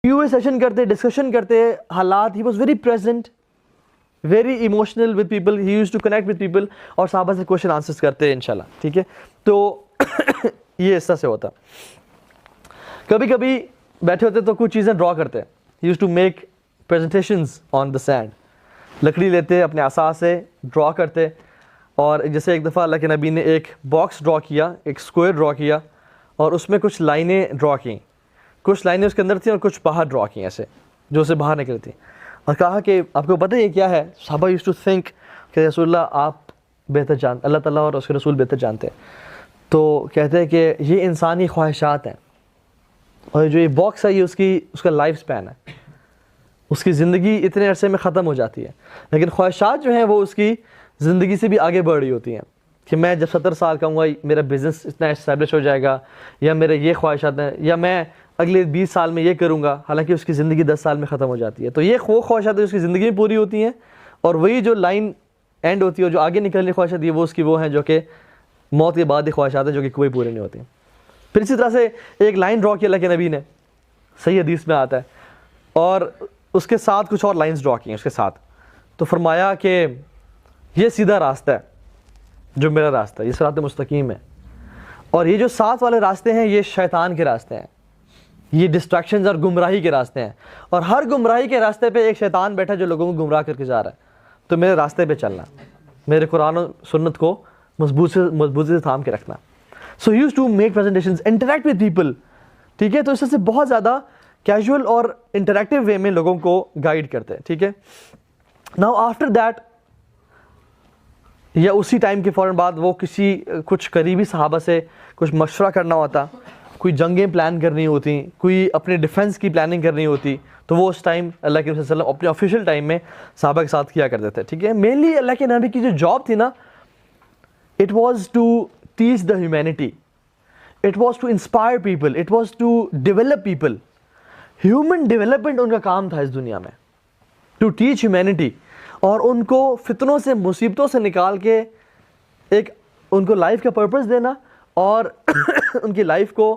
QA session کرتے, discussion کرتے حالات. He was very present, very emotional with people, he used to connect with people, اور صحابہ سے کوشچن آنسرس کرتے ہیں انشاءاللہ. ٹھیک ہے, تو یہ اس طرح سے ہوتا. کبھی کبھی بیٹھے ہوتے تو کچھ چیزیں ڈرا کرتے. He used to make presentations on the sand. لکڑی لیتے, اپنے عصا سے ڈرا کرتے, اور جیسے ایک دفعہ اللہ کے نبی نے ایک باکس ڈرا کیا, ایک اسکوائر ڈرا کیا, اور اس میں کچھ لائنیں ڈرا کیں. کچھ لائنیں اس کے اندر تھیں اور کچھ باہر ڈرا کیں ایسے, جو اسے باہر نکلی تھیں, اور کہا کہ آپ کو پتہ ہے یہ کیا ہے؟ صحابہ یوز ٹو تھنک کہ رسول اللہ آپ بہتر جانتے, اللہ تعالیٰ اور اس کے رسول بہتر جانتے ہیں. تو کہتے ہیں کہ یہ انسانی خواہشات ہیں, اور جو یہ باکس ہے یہ اس کا لائف سپین ہے, اس کی زندگی اتنے عرصے میں ختم ہو جاتی ہے, لیکن خواہشات جو ہیں وہ اس کی زندگی سے بھی آگے بڑھ رہی ہوتی ہیں. کہ میں جب 70 سال کا ہوں گا میرا بزنس اتنا اسٹیبلش ہو جائے گا, یا میرے یہ خواہشات ہیں, یا میں اگلے 20 سال میں یہ کروں گا, حالانکہ اس کی زندگی 10 سال میں ختم ہو جاتی ہے. تو یہ وہ خواہشات اس کی زندگی میں پوری ہوتی ہیں, اور وہی جو لائن اینڈ ہوتی ہے, اور جو آگے نکلنے خواہشات وہ اس کی وہ ہیں جو کہ موت کے بعد کی خواہشات ہیں, جو کہ کوئی پورے نہیں ہوتی. پھر اسی طرح سے ایک لائن ڈرا کی اللہ کے نبی نے, صحیح حدیث میں آتا ہے, اور اس کے ساتھ کچھ اور لائنز ڈرا کی ہیں اس کے ساتھ. تو فرمایا کہ یہ سیدھا راستہ ہے جو میرا راستہ ہے, یہ صراط مستقیم ہے, اور یہ جو ساتھ والے راستے ہیں یہ شیطان کے راستے ہیں, یہ ڈسٹریکشنز اور گمراہی کے راستے ہیں, اور ہر گمراہی کے راستے پہ ایک شیطان بیٹھا جو لوگوں کو گمراہ کر کے جا رہا ہے. تو میرے راستے پہ چلنا, میرے قرآن و سنت کو مضبوطی سے تھام کے رکھنا. So used to make presentations, interact with people. ٹھیک ہے, تو اس سے بہت زیادہ کیجول اور انٹریکٹیو وے میں لوگوں کو گائیڈ کرتے ہیں. ٹھیک ہے, ناؤ آفٹر دیٹ, یا اسی ٹائم کے فوراً بعد وہ کچھ قریبی صحابہ سے کچھ مشورہ کرنا ہوتا, کوئی جنگیں پلان کرنی ہوتی, کوئی اپنے ڈیفنس کی پلاننگ کرنی ہوتی, تو وہ اس ٹائم اللہ کے رسول صلی اللہ علیہ وسلم اپنے آفیشیل ٹائم میں صحابہ کے ساتھ کیا کرتے تھے. ٹھیک ہے, مینلی اللہ کے نبی کی جو جاب تھی نا, it was to teach the humanity, it was to inspire people, it was to develop people. Human development ان کا کام تھا اس دنیا میں, ٹو ٹیچ ہیومینٹی, اور ان کو فتنوں سے, مصیبتوں سے نکال کے ایک ان کو لائف کا پرپس دینا, اور ان کی لائف کو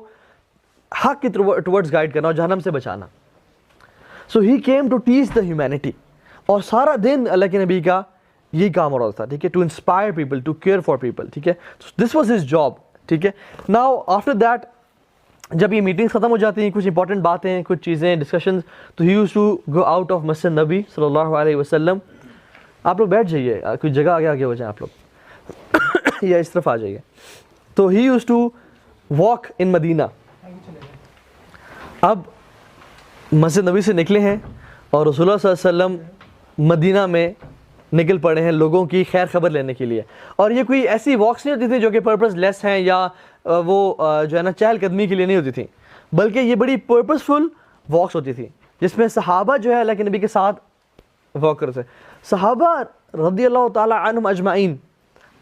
حق کی ٹورڈز گائیڈ کرنا اور جہنم سے بچانا. So he came to teach the humanity, اور سارا دن اللہ کے نبی کا یہی کام ہو رہا تھا. ٹھیک ہے, to inspire people, to care for people. ٹھیک ہے, دس واز ہز جاب. ٹھیک ہے, ناؤ آفٹر دیٹ جب یہ میٹنگس ختم ہو جاتی ہیں, کچھ انپورٹنٹ باتیں, کچھ چیزیں, ڈسکشنز, تو he used to go out of مسجد نبی صلی اللہ علیہ وسلم. آپ لوگ بیٹھ جائیے, کوئی جگہ آگے ہو جائیں آپ لوگ, یا اس طرف آ جائیے. تو he used to walk in مدینہ. اب مسجد نبی سے نکلے ہیں اور رسول اللہ صلی اللہ علیہ وسلم مدینہ میں نکل پڑے ہیں لوگوں کی خیر خبر لینے کے لیے. اور یہ کوئی ایسی واکس نہیں ہوتی تھی جو کہ پرپز لیس ہیں, یا وہ جو ہے نا چہل قدمی کے لیے نہیں ہوتی تھی, بلکہ یہ بڑی پرپزفل واکس ہوتی تھی, جس میں صحابہ جو ہے اللہ کے نبی کے ساتھ واک کرتے تھے. صحابہ رضی اللہ تعالی عنہم اجمعین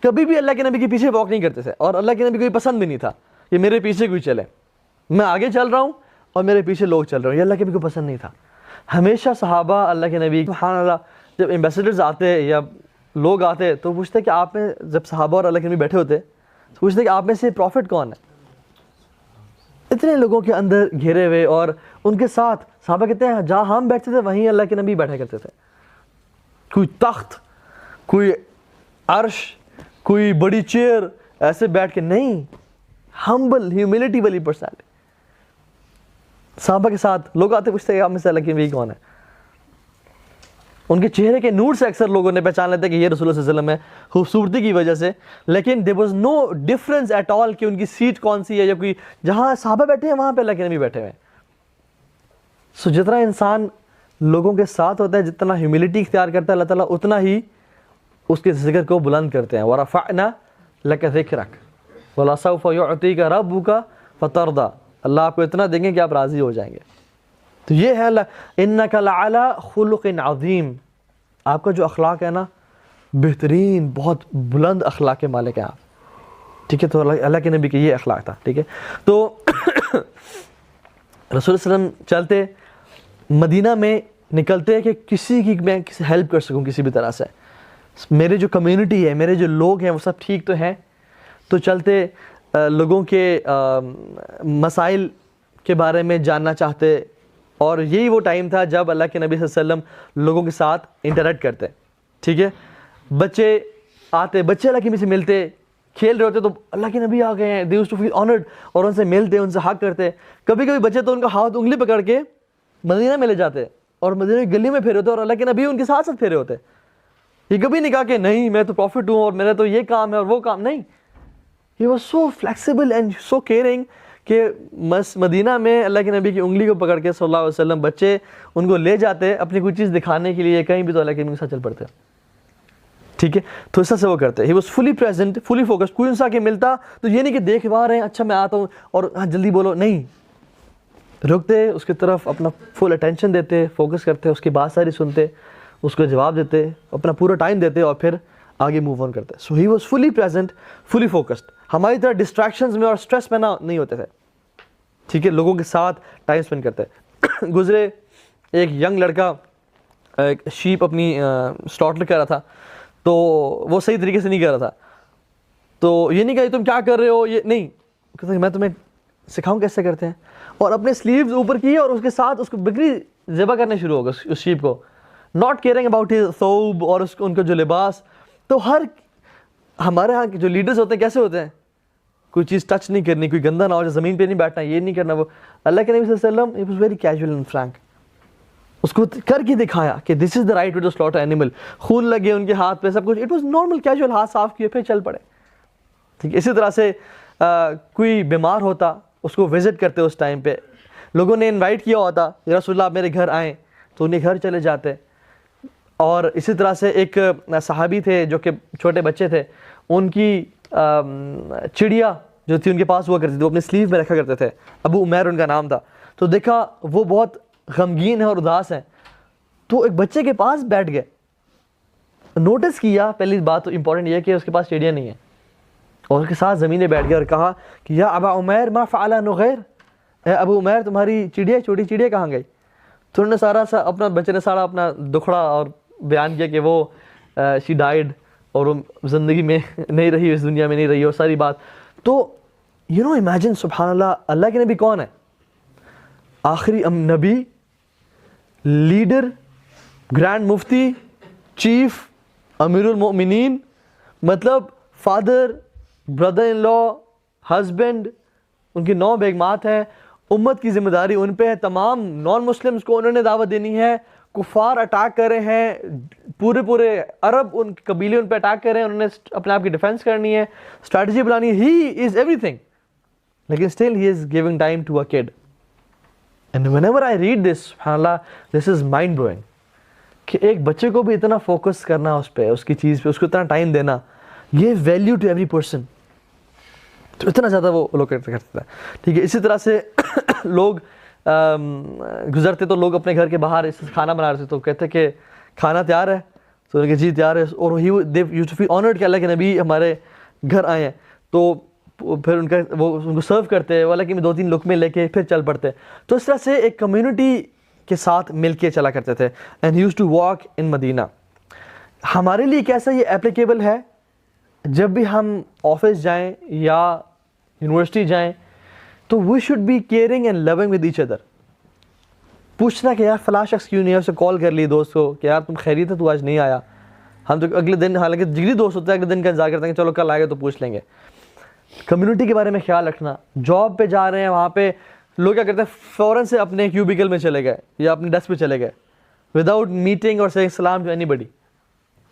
کبھی بھی اللہ کے نبی کے پیچھے واک نہیں کرتے تھے, اور اللہ کے نبی کو یہ پسند بھی نہیں تھا کہ میرے پیچھے کوئی چلے, میں آگے چل رہا ہوں اور میرے پیچھے لوگ چل رہے ہیں, یہ اللہ کے نبی کو پسند نہیں تھا. ہمیشہ صحابہ اللہ کے نبی, سبحان اللہ, جب ایمبیسیڈرز آتے یا لوگ آتے تو پوچھتے کہ آپ میں, جب صحابہ اور اللہ کے نبی بیٹھے ہوتے تو پوچھتے کہ آپ میں سے پروفٹ کون ہے. اتنے لوگوں کے اندر گھیرے ہوئے, اور ان کے ساتھ صحابہ کہتے ہیں جہاں ہم بیٹھتے تھے وہیں اللہ کے نبی بیٹھا کرتے تھے. کوئی تخت, کوئی عرش, کوئی بڑی چیئر ایسے بیٹھ کے نہیں, ہمبل ہیوملٹی والی پرسنالٹی. صحابہ کے ساتھ لوگ آتے پوچھتے کہ آپ میں سے اللہ کے نبی کون ہے. ان کے چہرے کے نور سے اکثر لوگوں نے پہچان لیتے کہ یہ رسول اللہ صلی اللہ علیہ وسلم ہے, خوبصورتی کی وجہ سے, لیکن there was no difference at all کہ ان کی سیٹ کون سی ہے, یا کوئی جہاں صحابہ بیٹھے ہیں وہاں پہ اللہ کے نبی بیٹھے ہوئے ہیں. سو جتنا انسان لوگوں کے ساتھ ہوتا ہے, جتنا ہیوملٹی اختیار کرتا ہے, اللہ تعالیٰ اتنا ہی اس کے ذکر کو بلند کرتے ہیں. وَرَفَعْنَا لَكَ ذِكْرَكَ وَلَسَوْفَ يُعْطِيكَ رَبُّكَ فَتَرْضَى. اللہ آپ کو اتنا دیں گے کہ آپ راضی ہو جائیں گے. تو یہ ہے اِنَّكَ لَعَلَىٰ خُلُقٍ عَظِيمٍ, آپ کا جو اخلاق ہے نا بہترین, بہت بلند اخلاق کے مالک ہیں آپ. ٹھیک ہے, تو اللہ کے نبی کے یہ اخلاق تھا. ٹھیک ہے, تو رسول صلی اللہ علیہ وسلم چلتے مدینہ میں, نکلتے کہ کسی کی میں ہیلپ کر سکوں کسی بھی طرح سے, میرے جو کمیونٹی ہے, میرے جو لوگ ہیں وہ سب ٹھیک تو ہیں. تو چلتے لوگوں کے مسائل کے بارے میں جاننا چاہتے, اور یہی وہ ٹائم تھا جب اللہ کے نبی صلی اللہ علیہ وسلم لوگوں کے ساتھ انٹریکٹ کرتے, ٹھیک ہے. بچے آتے, بچے اللہ کے نبی سے ملتے, کھیل رہے ہوتے تو اللہ کے نبی آ گئے ہیں, they used to feel honored, اور ان سے ملتے, ان سے حق کرتے. کبھی کبھی بچے تو ان کا ہاتھ انگلی پکڑ کے مدینہ میں لے جاتے اور مدینہ کی گلی میں پھیرے ہوتے, اور اللہ کے نبی ان کے ساتھ ساتھ پھیرے ہوتے. یہ کبھی نہیں کہا کہ نہیں میں تو پروفٹ ہوں اور میرا تو یہ کام ہے اور وہ کام نہیں. He was so flexible and so caring کہ مدینہ میں اللہ کے نبی کی انگلی کو پکڑ کے صلی اللہ علیہ وسلم بچے ان کو لے جاتے اپنی کوئی چیز دکھانے کے لیے, کہیں بھی تو اللہ کے نبی کے ساتھ چل پڑتے, ٹھیک ہے. تو اس طرح سے وہ کرتے. He was fully present, fully focused. کوئی ان سے آ کے ملتا تو یہ نہیں کہ دیکھ رہے ہیں اچھا میں آتا ہوں اور ہاں جلدی بولو, نہیں, رکتے, اس کی طرف اپنا فل اٹینشن دیتے, فوکس کرتے, اس کی بات ساری سنتے, اس کو جواب دیتے, اپنا پورا ٹائم دیتے اور پھر آگے موو آن کرتے. So he was fully present, fully focused. ہماری طرح ڈسٹریکشنز میں اور اسٹریس میں نہیں ہوتے تھے, ٹھیک ہے. لوگوں کے ساتھ ٹائم اسپینڈ کرتے. گزرے ایک ینگ لڑکا ایک شیپ اپنی سلاٹر کر رہا تھا, تو وہ صحیح طریقے سے نہیں کر رہا تھا. تو یہ نہیں کہ تم کیا کر رہے ہو, یہ نہیں, کہتے میں تمہیں سکھاؤں کیسے کرتے ہیں, اور اپنے سلیوز اوپر کیے اور اس کے ساتھ اس کو بکری ذبح کرنے شروع ہو گئے اس شیپ کو, ناٹ کیئرنگ اباؤٹ ہز ثوب اور ان کا جو لباس. تو ہمارے ہاں کے جو لیڈرز ہوتے ہیں کیسے ہوتے ہیں, کوئی چیز ٹچ نہیں کرنی, کوئی گندا نہ ہو, زمین پہ نہیں بیٹھنا, یہ نہیں کرنا. وہ اللہ کے نبی صلی اللہ علیہ وسلم he was very casual and frank, اس کو کر کے دکھایا کہ this is the right way to slaughter animal. خون لگے ان کے ہاتھ پہ, سب کچھ, اٹ واز نارمل کیجول, ہاتھ صاف کیے پھر چل پڑے, ٹھیک ہے. اسی طرح سے کوئی بیمار ہوتا اس کو وزٹ کرتے, اس ٹائم پہ لوگوں نے انوائٹ کیا ہوتا, یا رسول اللہ آپ میرے گھر آئیں, تو انہیں گھر چلے جاتے. اور اسی طرح سے ایک صحابی تھے جو کہ چھوٹے بچے تھے, ان کی چڑیا جو تھی ان کے پاس ہوا کرتی تھی, وہ اپنے سلیو میں رکھا کرتے تھے, ابو عمیر ان کا نام تھا. تو دیکھا وہ بہت غمگین ہے اور اداس ہیں, تو ایک بچے کے پاس بیٹھ گئے, نوٹس کیا, پہلی بات تو امپورٹنٹ یہ ہے کہ اس کے پاس چڑیا نہیں ہے, اور اس کے ساتھ زمین میں بیٹھ گیا اور کہا کہ یا ابا عمیر ما فعل نغیر, اے ابو عمیر تمہاری چڑیا, چھوٹی چڑیا کہاں گئی. تو انہوں نے اپنا بچے نے سارا اپنا دکھڑا اور بیان کیا کہ وہ شی ڈائیڈ, اور وہ زندگی میں نہیں رہی, اس دنیا میں نہیں رہی, اور ساری بات. تو یو نو امیجن, سبحان اللہ, اللہ کے نبی کون ہے, آخری نبی, لیڈر, گرینڈ مفتی, چیف, امیر المؤمنین, مطلب father, brother in law, husband, ان کی 9 بیگمات ہیں, امت کی ذمہ داری ان پہ ہے, تمام نان مسلمس کو انہوں نے دعوت دینی ہے, کفار اٹیک کر رہے ہیں, پورے عرب ان قبیلے ان پہ اٹیک کر رہے ہیں, انہوں نے اپنے آپ کی ڈیفینس کرنی ہے, اسٹریٹجی بنانی ہے, ہی از ایوری تھنگ, لیکن still he is giving time to a kid. And whenever I read this, سبحان اللہ, دس از مائنڈ بلوئنگ کہ ایک بچے کو بھی اتنا فوکس کرنا اس پہ, اس کی چیز پہ, اس کو اتنا ٹائم دینا, یہ ویلیو ٹو ایوری پرسن, تو اتنا زیادہ وہ لوگ کرتے تھے, ٹھیک ہے. اسی طرح سے لوگ گزرتے تو لوگ اپنے گھر کے باہر کھانا بنا رہے تھے, تو کہتے کہ کھانا تیار ہے, تو کہ جی تیار ہے, اور they used to feel honoured کہ اللہ کے نبی ہمارے گھر آئے ہیں. تو پھر ان کو سرو کرتے, وہ اللہ کے 2-3 لقمے لے کے پھر چل پڑتے. تو اس طرح سے ایک کمیونٹی کے ساتھ مل کے چلا کرتے تھے. And he used to walk in Medina. ہمارے لیے کیسا یہ اپلیکیبل ہے, جب بھی ہم آفس جائیں یا یونیورسٹی جائیں تو we should be caring and loving with each other. پوچھنا کہ یار فلاں شخص کیوں نہیں ہے, اسے کال کر لی دوست کو کہ یار تم خیریت ہے, تو آج نہیں آیا. ہم تو اگلے دن, حالانکہ جگری دوست ہوتا ہے, اگلے دن کا انتظار کرتے ہیں کہ چلو کل آئے گا تو پوچھ لیں گے. کمیونٹی کے بارے میں خیال رکھنا. جاب پہ جا رہے ہیں, وہاں پہ لوگ کیا کرتے ہیں, فوراً سے اپنے کیوبیکل میں چلے گئے یا اپنے ڈیسک پہ چلے گئے وداؤٹ میٹنگ اور سیئنگ سلام ٹو اینی بڈی.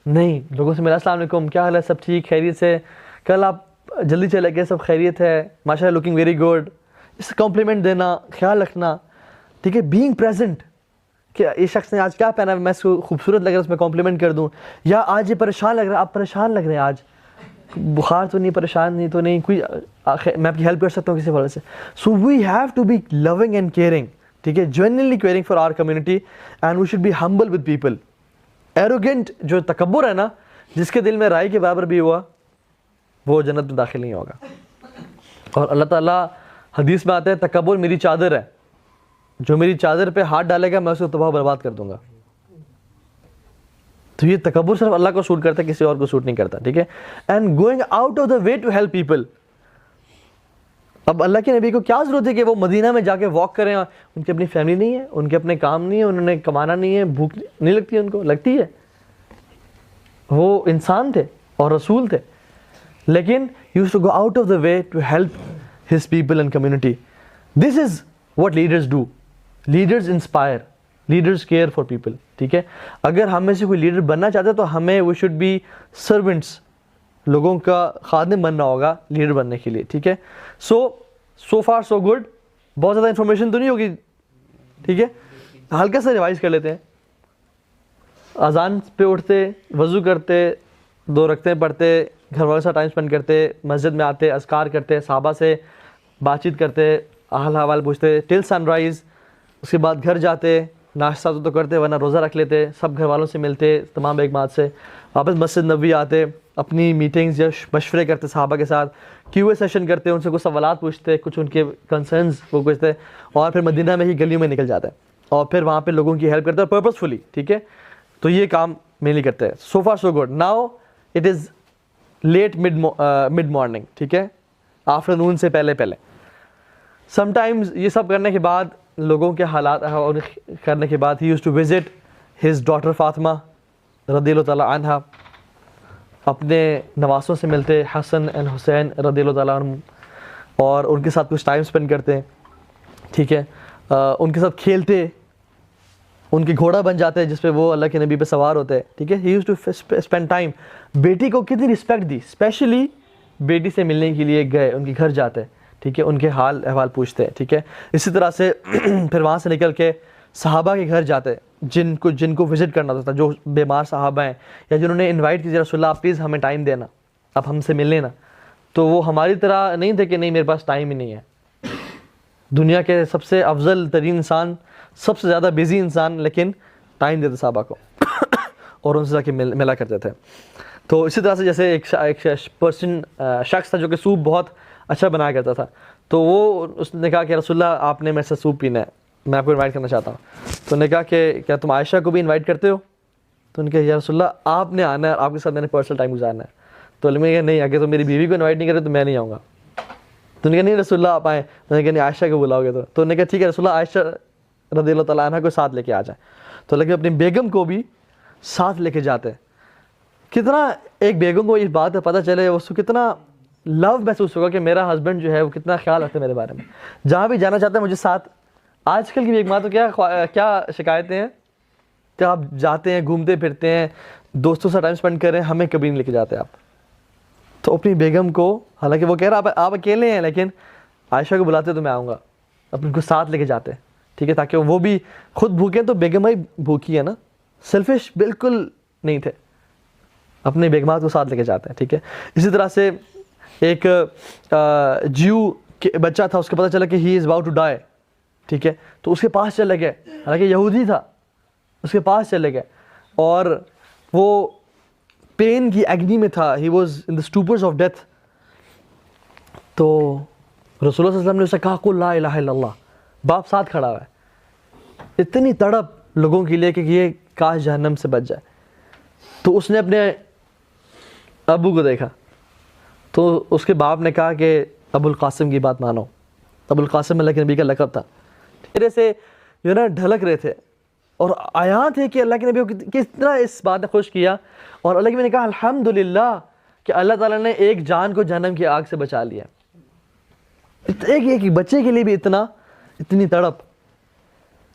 نہیں, لوگوں سے ملا, السلام علیکم, کیا حال ہے, سب ٹھیک, خیریت سے, کل آپ جلدی چلے گئے, سب خیریت ہے, ماشاء اللہ, لکنگ ویری گڈ, اس سے کمپلیمنٹ دینا, خیال رکھنا, ٹھیک ہے. بینگ پریزنٹ کہ یہ شخص نے آج کیا پہنا ہے, میں اس کو خوبصورت لگ رہا ہے, اس میں کمپلیمنٹ کر دوں. یا آج یہ پریشان لگ رہا ہے, آپ پریشان لگ رہے ہیں, آج بخار تو نہیں, پریشان نہیں تو نہیں, کوئی میں آپ کی ہیلپ کر سکتا ہوں کسی وجہ سے. So we have to be loving and caring, ٹھیک ہے, genuinely caring for our community, and we should be humble with people. Arrogant جو تکبر ہے نا, جس کے دل میں رائی کے برابر بھی ہوا, وہ جنت میں داخل نہیں ہوگا. اور اللہ تعالیٰ حدیث میں آتا ہے, تکبر میری چادر ہے, جو میری چادر پہ ہاتھ ڈالے گا میں اسے تباہ برباد کر دوں گا. تو یہ تکبر صرف اللہ کو سوٹ کرتا ہے, کسی اور کو سوٹ نہیں کرتا, ٹھیک ہے. And going out of the way to help people. اب اللہ کے نبی کو کیا ضرورت ہے کہ وہ مدینہ میں جا کے واک کریں؟ ان کی اپنی فیملی نہیں ہے, ان کے اپنے کام نہیں ہے, انہوں نے کمانا نہیں ہے, بھوک نہیں لگتی ان کو؟ لگتی ہے. وہ انسان تھے اور رسول تھے, لیکن he used to go out of the way to help his people and community. This is what leaders do. Leaders inspire, leaders care for people. ٹھیک ہے, اگر ہم میں سے کوئی لیڈر بننا چاہتا ہے تو ہمیں we should be servants, لوگوں کا خادم بننا ہوگا لیڈر بننے کے لیے. ٹھیک ہے, so far so good. بہت زیادہ انفارمیشن تو نہیں ہوگی, ٹھیک ہے, ہلکا سا ریوائز کر لیتے ہیں. اذان پہ اٹھتے, وضو کرتے, 2 رکعتیں پڑھتے, گھر والوں کے ساتھ ٹائم اسپینڈ کرتے, مسجد میں آتے, اذکار کرتے, صحابہ سے بات چیت کرتے, حال حوال پوچھتے ٹل سن رائز. اس کے بعد گھر جاتے, ناشتہ تو کرتے ورنہ روزہ رکھ لیتے, سب گھر والوں سے ملتے, تمام بیگمات سے, واپس مسجد نبوی آتے, اپنی میٹنگز یا مشورے کرتے صحابہ کے ساتھ, کیو اے سیشن کرتے, ان سے کچھ سوالات پوچھتے, کچھ ان کے کنسرنز وہ پوچھتے, اور پھر مدینہ میں ہی گلیوں میں نکل جاتے اور پھر وہاں پہ لوگوں کی ہیلپ کرتے پرپزفلی. ٹھیک ہے, تو یہ کام مینلی کرتے ہیں. So far so good. Now it is late mid morning. ٹھیک ہے, آفٹر نون سے پہلے. سم ٹائمز یہ سب کرنے کے بعد, لوگوں کے حالات کرنے کے بعد, he used to visit his daughter Fatima رضی اللہ تعالیٰ عنہ, اپنے نواسوں سے ملتے, حسن اینڈ حسین رضی اللہ تعالیٰ عنہ, اور ان کے ساتھ کچھ ٹائم اسپینڈ کرتے. ٹھیک ہے, ان کے ساتھ کھیلتے, ان کے گھوڑا بن جاتے جس پہ وہ اللہ کے نبی پہ سوار ہوتے. ٹھیک ہے, ہی یوز ٹو اسپینڈ ٹائم. بیٹی کو کتنی رسپیکٹ دی, اسپیشلی بیٹی سے ملنے کے لیے گئے, ان کے گھر جاتے. ٹھیک ہے, ان کے حال احوال پوچھتے. ٹھیک ہے, اسی طرح سے پھر وہاں سے نکل کے صحابہ کے گھر جاتے, جن کو وزٹ کرنا ہوتا تھا, جو بیمار صحابہ ہیں یا جنہوں نے انوائٹ کیا رسول اللہ پلیز ہمیں ٹائم دینا, اب ہم سے ملنے نا. تو وہ ہماری طرح نہیں تھے کہ نہیں میرے پاس ٹائم ہی نہیں ہے. دنیا کے سب سے افضل ترین انسان, سب سے زیادہ بزی انسان, لیکن ٹائم دیتے صحابہ کو اور ان سے جا کے ملا کرتے تھے. تو اسی طرح سے جیسے ایک پرسن شخص تھا جو کہ سوپ بہت اچھا بنایا کرتا تھا, تو وہ اس نے کہا کہ رسول اللہ آپ نے میرے سے سوپ پینا ہے, میں آپ کو انوائٹ کرنا چاہتا ہوں. تو نے کہا کہ کیا تم عائشہ کو بھی انوائٹ کرتے ہو؟ تو ان نے کہا یا رسول اللہ آپ نے آنا ہے, آپ کے ساتھ میں نے پرسنل ٹائم گزارنا ہے. تو علم نے کہا نہیں, اگر تم میری بیوی کو انوائٹ نہیں کرتے تو میں نہیں آؤں گا. تو انہوں نے کہا نہیں رسول اللہ آپ آئیں. میں نے کہا نہیں عائشہ کو بلاؤ گے تو انہوں نے کہا ٹھیک ہے رسول اللہ عائشہ رضی اللہ تعالیٰ عنہ کو ساتھ لے کے آ جائیں. تو لیکن اپنی بیگم کو بھی ساتھ لے کے جاتے. کتنا ایک بیگم کو اس بات کا پتہ چلے, اس کو کتنا لو محسوس ہوگا کہ میرا ہسبینڈ جو ہے وہ کتنا خیال رکھتے ہیں میرے بارے میں, جہاں بھی جانا چاہتا ہے مجھے ساتھ. آج کل کی بیگمات تو کیا شکایتیں ہیں کہ آپ جاتے ہیں, گھومتے پھرتے ہیں, دوستوں سے ٹائم اسپینڈ کر رہے ہیں, ہمیں کبھی نہیں لے کے جاتے آپ. تو اپنی بیگم کو, حالانکہ وہ کہہ رہا آپ اکیلے ہیں, لیکن عائشہ کو بلاتے تو میں آؤں گا, اپنے کو ساتھ لے کے جاتے. ٹھیک ہے, تاکہ وہ بھی خود بھوکے تو بیگم ہی بھوکی ہے نا, سیلفش بالکل نہیں تھے, اپنے بیگمات کو ساتھ لے کے جاتے ہیں. ٹھیک ہے, اسی طرح سے ایک جیو بچہ تھا, اس کو پتہ چلا کہ ہی از اباؤٹ ٹو ڈائی. ٹھیک ہے, تو اس کے پاس چلے گئے, حالانکہ یہودی تھا, اس کے پاس چلے گئے, اور وہ پین کی ایگنی میں تھا, he was in the stupors of death. تو رسول اللہ صلی اللہ علیہ وسلم نے اسے کہا قل لا الہ الا اللہ, باپ ساتھ کھڑا ہوا ہے. اتنی تڑپ لوگوں کے لیے کہ یہ کاش جہنم سے بچ جائے. تو اس نے اپنے ابو کو دیکھا, تو اس کے باپ نے کہا کہ ابو القاسم کی بات مانو. ابو القاسم اللہ کے نبی کا لقب تھا. میرے سے جو ہے نا ڈھلک رہے تھے, اور آیات ہے کہ اللہ کے نبی کو کس طرح اس بات نے خوش کیا, اور اللہ کے نبی نے کہا الحمدللہ کہ اللہ تعالیٰ نے ایک جان کو جہنم کی آگ سے بچا لیا. ایک بچے کے لیے بھی اتنی تڑپ.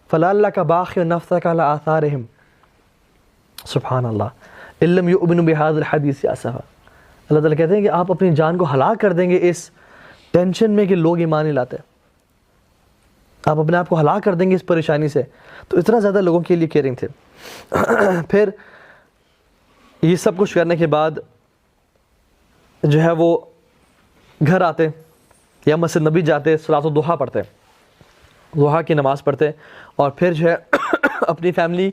فَلَعَلَّكَ بَاخِعٌ نَفْسَكَ عَلَىٰ آثَارِهِمْ, سبحان اللہ, إِن لَّمْ يُؤْمِنُوا بِهَٰذَا الْحَدِيثِ آسَفًا. اللہ تعالیٰ کہتے ہیں کہ آپ اپنی جان کو ہلاک کر دیں گے اس ٹینشن میں کہ لوگ ایمان نہیں لاتے, آپ اپنے آپ کو ہلاک کر دیں گے اس پریشانی سے. تو اتنا زیادہ لوگوں کے لیے کیئرنگ تھے. پھر یہ سب کچھ کرنے کے بعد جو ہے وہ گھر آتے یا مسجد نبی جاتے, صلاۃ الضحیٰ پڑھتے, ضحیٰ کی نماز پڑھتے, اور پھر جو ہے اپنی فیملی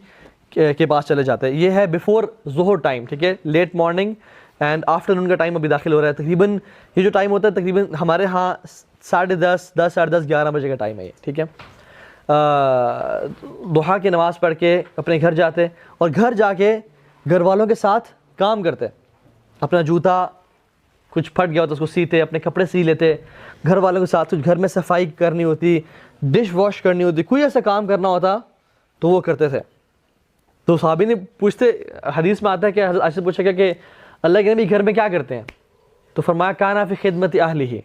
کے پاس چلے جاتے. یہ ہے بیفور ظہر ٹائم. ٹھیک ہے, لیٹ مارننگ اینڈ آفٹر نون کا ٹائم ابھی داخل ہو رہا ہے. تقریباً یہ جو ٹائم ہوتا ہے تقریباً ہمارے ہاں 10:30 ساڑھے 10 11 بجے کا ٹائم ہے یہ. ٹھیک ہے, ضحیٰ کی نماز پڑھ کے اپنے گھر جاتے, اور گھر جا کے گھر والوں کے ساتھ کام کرتے, اپنا جوتا کچھ پھٹ گیا ہوتا اس کو سیتے, اپنے کپڑے سی لیتے, گھر والوں کے ساتھ کچھ گھر میں صفائی کرنی ہوتی, ڈش واش کرنی ہوتی, کوئی ایسا کام کرنا ہوتا تو وہ کرتے تھے. تو صحابی نے پوچھتے, حدیث میں آتا ہے کہ حضرت عائشہ سے پوچھا گیا کہ اللہ کے نبی گھر میں کیا کرتے ہیں, تو فرمایا کانا فی خدمت اہلہ,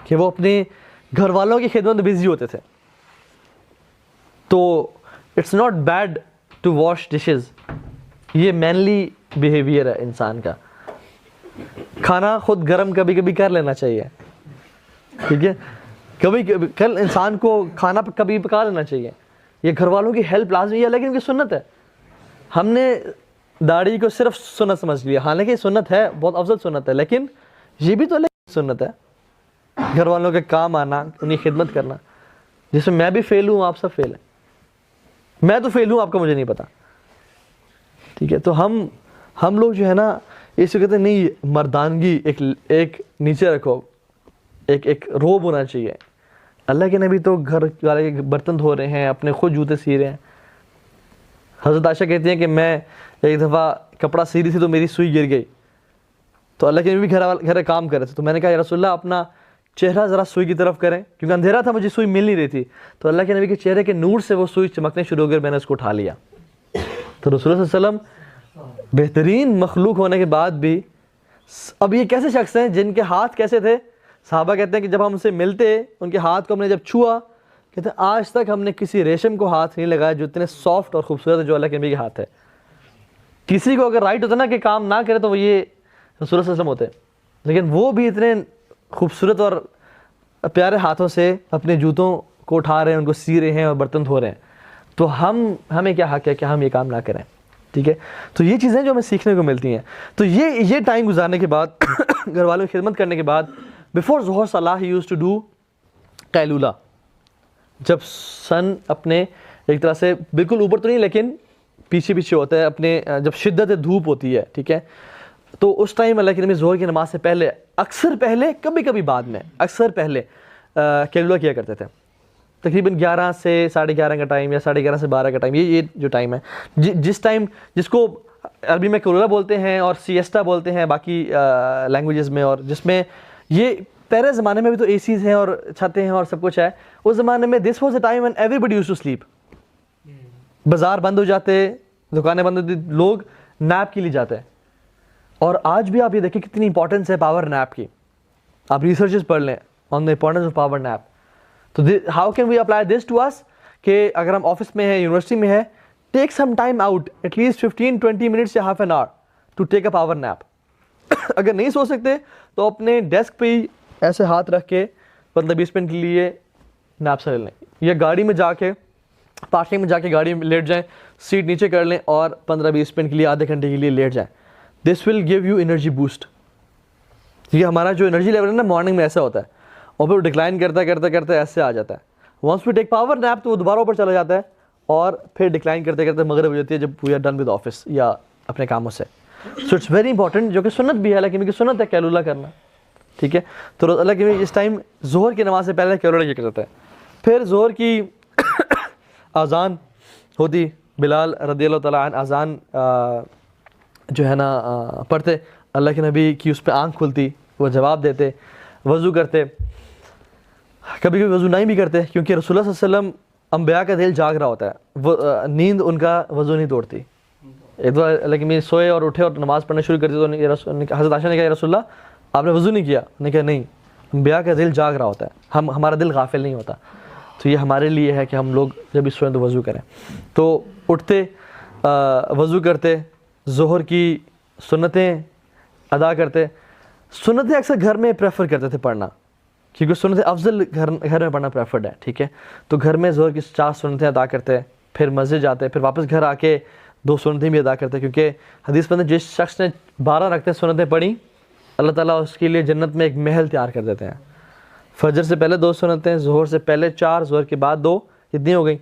کہ وہ اپنے گھر والوں کی خدمت میں بزی ہوتے تھے. تو it's not bad to wash dishes, یہ مینلی بیہیویئر ہے انسان کا. کھانا خود گرم کبھی کبھی کر لینا چاہیے, ٹھیک ہے, کبھی کل انسان کو کھانا کبھی پکا لینا چاہیے. یہ گھر والوں کی ہیلپ لازمی ہے, لیکن ان کی سنت ہے. ہم نے داڑھی کو صرف سنت سمجھ لیا, حالانکہ یہ سنت ہے, بہت افضل سنت ہے, لیکن یہ بھی تو سنت ہے. گھر والوں کے کام آنا, انہیں خدمت کرنا, جس میں میں بھی فیل ہوں, آپ سب فیل ہیں. میں تو فیل ہوں, آپ کا مجھے نہیں پتا, ٹھیک ہے. تو ہم لوگ جو ہے نا, اس کو کہتے ہیں نہیں, مردانگی ایک نیچے رکھو, ایک روب ہونا چاہیے. اللہ کے نبی تو گھر والے کے برتن دھو رہے ہیں, اپنے خود جوتے سی رہے ہیں. حضرت عائشہ کہتی ہیں کہ میں ایک دفعہ کپڑا سی رہی تھی تو میری سوئی گر گئی, تو اللہ کے نبی بھی گھر کام کر رہے تھے, تو میں نے کہا یا رسول اللہ اپنا چہرہ ذرا سوئی کی طرف کریں, کیونکہ اندھیرا تھا, مجھے سوئی مل نہیں رہی تھی. تو اللہ کے نبی کے چہرے کے نور سے وہ سوئی چمکنے شروع ہو گئی, میں نے اس کو اٹھا لیا. تو رسول اللہ صلی اللہ علیہ وسلم بہترین مخلوق ہونے کے بعد بھی, اب یہ کیسے شخص ہیں جن کے ہاتھ کیسے تھے؟ صحابہ کہتے ہیں کہ جب ہم ان سے ملتے, ان کے ہاتھ کو ہم نے جب چھوا, کہتے ہیں آج تک ہم نے کسی ریشم کو ہاتھ نہیں لگایا جو اتنے سافٹ اور خوبصورت ہے جو اللہ کے نبی کے ہاتھ ہے. کسی کو اگر رائٹ ہوتا نا کہ کام نہ کرے تو وہ یہ رسول اللہ صلی اللہ علیہ وسلم ہوتے, لیکن وہ بھی اتنے خوبصورت اور پیارے ہاتھوں سے اپنے جوتوں کو اٹھا رہے ہیں, ان کو سی رہے ہیں اور برتن دھو رہے ہیں. تو ہمیں کیا حق ہے کہ ہم یہ کام نہ کریں, ٹھیک ہے. تو یہ چیزیں جو ہمیں سیکھنے کو ملتی ہیں. تو یہ ٹائم گزارنے کے بعد, گھر والوں کی خدمت کرنے کے بعد, بفور ظہر صلاح ہی یوز ٹو ڈو قیلولہ. جب سن اپنے ایک طرح سے بالکل اوپر تو نہیں لیکن پیچھے ہوتا ہے, اپنے جب شدت دھوپ ہوتی ہے, ٹھیک ہے, تو اس ٹائم اللہ کے نبی ظہر کی نماز سے پہلے, اکثر پہلے, کبھی کبھی بعد میں, اکثر پہلے قیلولہ کیا کرتے تھے. تقریباً 11 سے 11:30 کا ٹائم, یا 11:30 سے 12 کا ٹائم, یہ جو ٹائم ہے, جس کو عربی میں قیلولہ بولتے ہیں اور سیسٹا بولتے ہیں باقی لینگویجز میں, اور جس میں یہ پہلے زمانے میں بھی تو اے سیز ہیں اور چھتیں ہیں اور سب کچھ ہے. اس زمانے میں this was a time when everybody used to sleep. بازار بند ہو جاتے, دکانیں بند ہوتی, لوگ نیپ کے لیے جاتے ہیں. اور آج بھی آپ یہ دیکھیں کتنی امپورٹنس ہے پاور نیپ کی. آپ ریسرچز پڑھ لیں on the importance of power nap. تو how can we apply this to us, کہ اگر ہم آفس میں ہیں, یونیورسٹی میں ہے, take some time out, at least 15-20 minutes یا half an hour to take a power nap. اگر نہیں سو سکتے تو اپنے ڈیسک پہ ہی ایسے ہاتھ رکھ کے 15-20 منٹ کے لیے نیپ سے لے لیں, یا گاڑی میں جا کے, پارکنگ میں جا کے گاڑی میں لیٹ جائیں, سیٹ نیچے کر لیں اور 15-20 منٹ کے لیے, آدھے گھنٹے کے لیے لیٹ جائیں. This will give you energy boost. یہ ہمارا جو انرجی لیول ہے نا مارننگ میں ایسا ہوتا ہے, اور پھر ڈکلائن کرتے ایسے آ جاتا ہے. Once we take power nap تو وہ دوبارہ اوپر چلا جاتا ہے, اور پھر ڈکلائن کرتے مغرب ہو جاتی ہے جب we are done with office یا اپنے کاموں سے. سو اٹس ویری امپورٹنٹ, جو کہ سنت بھی ہے, لیکن کی سنت ہے قیلولہ کرنا, ٹھیک ہے. تو اللہ کے اس ٹائم ظہر کی نماز سے پہلے قیلولہ یہ کرتا ہے. پھر ظہر کی اذان ہوتی, بلال رضی اللہ تعالیٰ عنہ اذان جو ہے نا پڑھتے, اللہ کے نبی کی اس پہ آنکھ کھلتی, وہ جواب دیتے, وضو کرتے, کبھی کبھی وضو نہیں بھی کرتے, کیونکہ رسول اللہ صلی اللہ علیہ وسلم انبیاء کا دل جاگ رہا ہوتا ہے, وہ نیند ان کا وضو نہیں توڑتی. ایک دو اللہ کے نبی سوئے اور اٹھے اور نماز پڑھنا شروع کر دی, تو حضرت عائشہ نے کہا یا رسول اللہ آپ نے وضو نہیں کیا؟ نے کہا نہیں, انبیاء کا دل جاگ رہا ہوتا ہے, ہمارا دل غافل نہیں ہوتا. تو یہ ہمارے لیے ہے کہ ہم لوگ جب بھی سوئیں تو وضو کریں. تو اٹھتے, وضو کرتے, ظہر کی سنتیں ادا کرتے. سنتیں اکثر گھر میں پریفر کرتے تھے پڑھنا, کیونکہ سنتیں افضل گھر میں پڑھنا پریفرڈ ہے, ٹھیک ہے. تو گھر میں ظہر کی 4 سنتیں ادا کرتے, پھر مسجد جاتے, پھر واپس گھر آ کے 2 سنتیں بھی ادا کرتے, کیونکہ حدیث میں جس شخص نے 12 رکعتیں سنتیں پڑھی اللہ تعالیٰ اس کے لیے جنت میں ایک محل تیار کر دیتے ہیں. فجر سے پہلے 2 سنتیں, ظہر سے پہلے 4, ظہر کے بعد 2, کتنی ہو گئی؟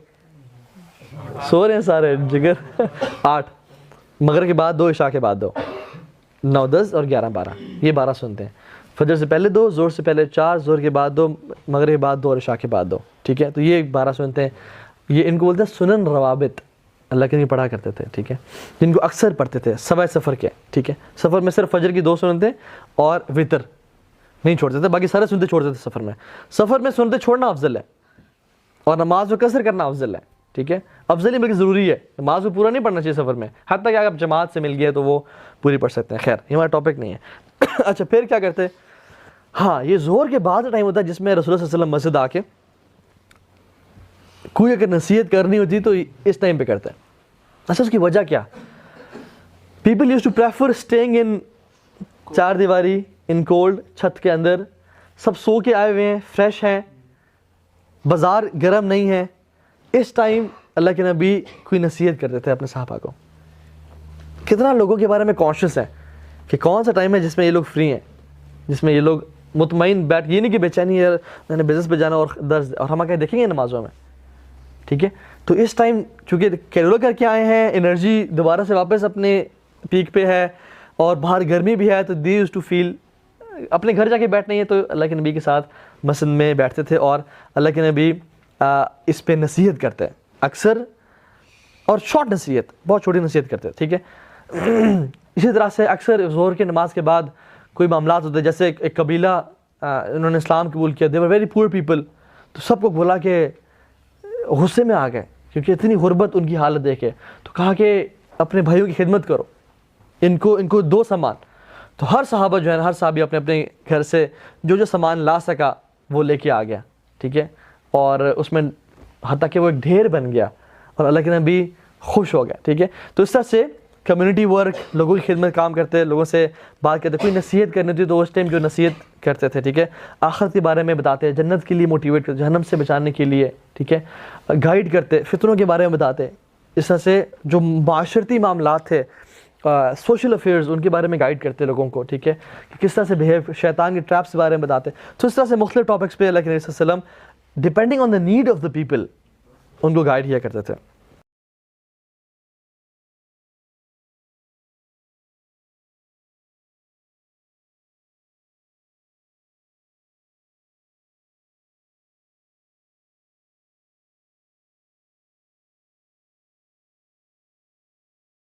سو رہے ہیں سارے جگر 8, مغرب کے بعد 2, عشاء کے بعد 2, 9, 10 اور 11, 12, یہ 12 سنتے ہیں. فجر سے پہلے 2, ظہر سے پہلے 4, ظہر کے بعد 2, مغرب کے بعد 2 اور عشاء کے بعد 2, ٹھیک ہے. تو یہ 12 سنتے ہیں, یہ ان کو بولتے ہیں سنن روابط. اللہ کے نبی پڑھا کرتے تھے, ٹھیک ہے, جن کو اکثر پڑھتے تھے سوائے سفر کے, ٹھیک ہے. سفر میں صرف فجر کی 2 سنتیں اور وطر نہیں چھوڑتے تھے, باقی سارے سنتیں چھوڑتے تھے سفر میں. سفر میں سنتیں چھوڑنا افضل ہے اور نماز کو قصر کرنا افضل ہے, ٹھیک ہے. افضل ہی بلکہ ضروری ہے, نماز کو پورا نہیں پڑھنا چاہیے سفر میں, حتیٰ کہ اگر جماعت سے مل گیا تو وہ پوری پڑھ سکتے ہیں. خیر یہ ہمارا ٹاپک نہیں ہے. اچھا پھر کیا کرتے, ہاں یہ ظہر کے بعد کا ٹائم ہوتا ہے جس میں رسول اللہ صلی اللہ علیہ وسلم مسجد آ کے کوئی اگر نصیحت کرنی ہوتی تو اس ٹائم پہ کرتا ہے. اچھا اس کی وجہ کیا, people used to prefer staying in 4 دیواری, ان کولڈ, چھت کے اندر, سب سو کے آئے ہوئے ہیں, فریش ہیں, بازار گرم نہیں ہے. اس ٹائم اللہ کے نبی کوئی نصیحت کرتے تھے اپنے صحابہ کو. کتنا لوگوں کے بارے میں کانشیس ہے کہ کون سا ٹائم ہے جس میں یہ لوگ فری ہیں, جس میں یہ لوگ مطمئن بیٹھ, یہ نہیں کہ بے چینی ہے میں نے بزنس پہ جانا اور درس, اور ہم آگے دیکھیں گے نمازوں میں, ٹھیک ہے. تو اس ٹائم چونکہ کیلولر کر کے آئے ہیں, انرجی دوبارہ سے واپس اپنے پیک پہ ہے اور باہر گرمی بھی ہے, تو دے یوز ٹو فیل اپنے گھر جا کے بیٹھنا ہی ہے, تو اللہ کے نبی کے ساتھ مسجد میں بیٹھتے تھے اور اللہ کے نبی اس پہ نصیحت کرتے ہیں اکثر, اور شارٹ نصیحت, بہت چھوٹی نصیحت کرتے ہیں, ٹھیک ہے. اسی طرح سے اکثر ظہر کی نماز کے بعد کوئی معاملات ہوتے ہیں, جیسے ایک قبیلہ انہوں نے اسلام قبول کیا, دے ور ویری پور پیپل, تو سب کو بولا کہ غصے میں آ گئے کیونکہ اتنی غربت ان کی حالت دیکھے, تو کہا کہ اپنے بھائیوں کی خدمت کرو, ان کو دو سامان. تو ہر صحابہ جو ہے ہر صحابی اپنے اپنے گھر سے جو سامان لا سکا وہ لے کے آ گیا, ٹھیک ہے. اور اس میں حتیٰ کہ وہ ایک ڈھیر بن گیا اور اللہ کے نبی خوش ہو گیا, ٹھیک ہے. تو اس طرح سے کمیونٹی ورک, لوگوں کی خدمت کام کرتے, لوگوں سے بات کرتے, کوئی نصیحت کرنی تھی تو اس ٹائم جو نصیحت کرتے تھے, ٹھیک ہے. آخرت کے بارے میں بتاتے, جنت کے لیے موٹیویٹ کرتے, جہنم سے بچانے کے لیے, ٹھیک ہے, گائیڈ کرتے, فطروں کے بارے میں بتاتے. اس طرح سے جو معاشرتی معاملات تھے, سوشل افیئرز, ان کے بارے میں گائیڈ کرتے لوگوں کو, ٹھیک ہے, کہ کس طرح سے بہیو, شیطان کے ٹریپس کے بارے میں بتاتے. تو اس طرح سے مختلف ٹاپکس پہ اللہ کے نبی صلی اللہ علیہ وسلم depending on the need of the people in کو گائیڈ کیا کرتے تھے.